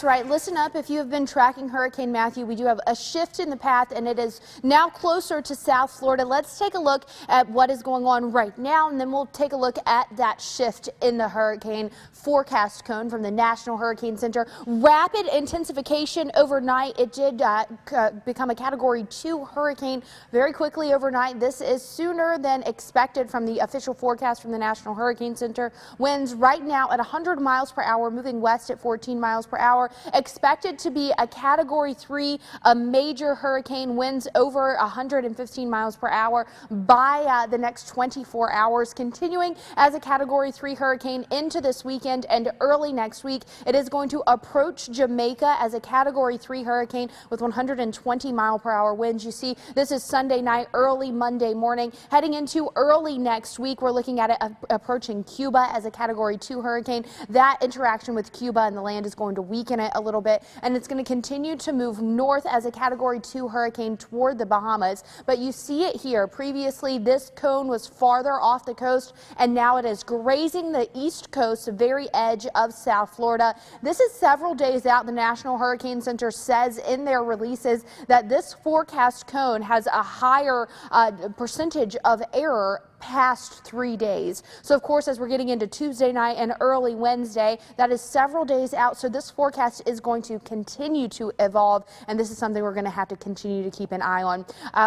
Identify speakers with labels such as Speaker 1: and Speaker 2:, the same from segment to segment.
Speaker 1: That's right. Listen up. If you have been tracking Hurricane Matthew, we do have a shift in the path, and it is now closer to South Florida. Let's take a look at what is going on right now, and then we'll take a look at that shift in the hurricane forecast cone from the National Hurricane Center. Rapid intensification overnight. It did become a Category 2 hurricane very quickly overnight. This is sooner than expected from the official forecast from the National Hurricane Center. Winds right now at 100 miles per hour, moving west at 14 miles per hour. Expected to be a Category 3, a major hurricane. Winds over 115 miles per hour by the next 24 hours. Continuing as a Category 3 hurricane into this weekend and early next week. It is going to approach Jamaica as a Category 3 hurricane with 120 mile per hour winds. You see, this is Sunday night, early Monday morning. Heading into early next week, we're looking at it approaching Cuba as a Category 2 hurricane. That interaction with Cuba and the land is going to weaken it a little bit, and it's going to continue to move north as a Category 2 hurricane toward the Bahamas. But you see it here. Previously, this cone was farther off the coast, and now it is grazing the east coast, the very edge of South Florida. This is several days out. The National Hurricane Center says in their releases that this forecast cone has a higher percentage of error past 3 days. So of course, as we're getting into Tuesday night and early Wednesday, that is several days out. So this forecast is going to continue to evolve, and this is something we're going to have to continue to keep an eye on.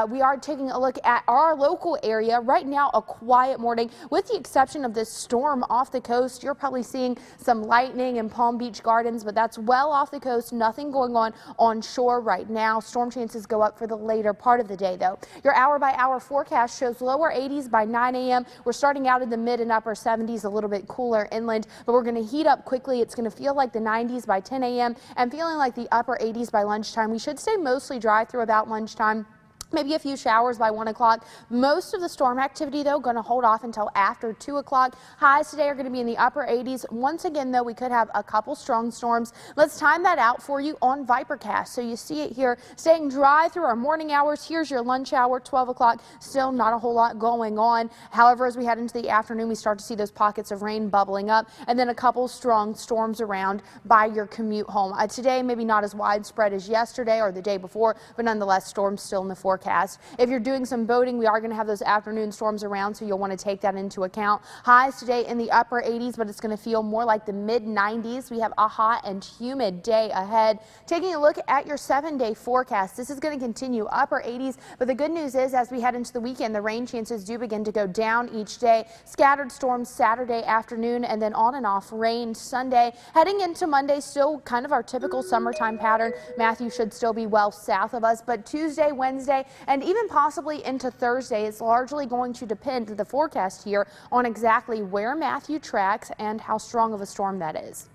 Speaker 1: We are taking a look at our local area right now. A quiet morning, with the exception of this storm off the coast. You're probably seeing some lightning in Palm Beach Gardens, but that's well off the coast. Nothing going on shore right now. Storm chances go up for the later part of the day, though. Your hour-by-hour forecast shows lower 80s by 9 a.m. We're starting out in the mid and upper 70s, a little bit cooler inland, but we're going to heat up quickly. It's going to feel like the 90s by 10 a.m. and feeling like the upper 80s by lunchtime. We should stay mostly dry through about lunchtime. Maybe a few showers by 1 o'clock. Most of the storm activity, though, going to hold off until after 2 o'clock. Highs today are going to be in the upper 80s. Once again, though, we could have a couple strong storms. Let's time that out for you on Vipercast. So you see it here, staying dry through our morning hours. Here's your lunch hour, 12 o'clock. Still not a whole lot going on. However, as we head into the afternoon, we start to see those pockets of rain bubbling up, and then a couple strong storms around by your commute home. Today, maybe not as widespread as yesterday or the day before, but nonetheless, storms still in the forecast. If you're doing some boating, we are going to have those afternoon storms around, so you'll want to take that into account. Highs today in the upper 80s, but it's going to feel more like the mid 90s. We have a hot and humid day ahead. Taking a look at your 7-day forecast, this is going to continue upper 80s, but the good news is as we head into the weekend, the rain chances do begin to go down each day. Scattered storms Saturday afternoon, and then on and off rain Sunday. Heading into Monday, still kind of our typical summertime pattern. Matthew should still be well south of us, but Tuesday, Wednesday, and even possibly into Thursday is largely going to depend, the forecast here, on exactly where Matthew tracks and how strong of a storm that is.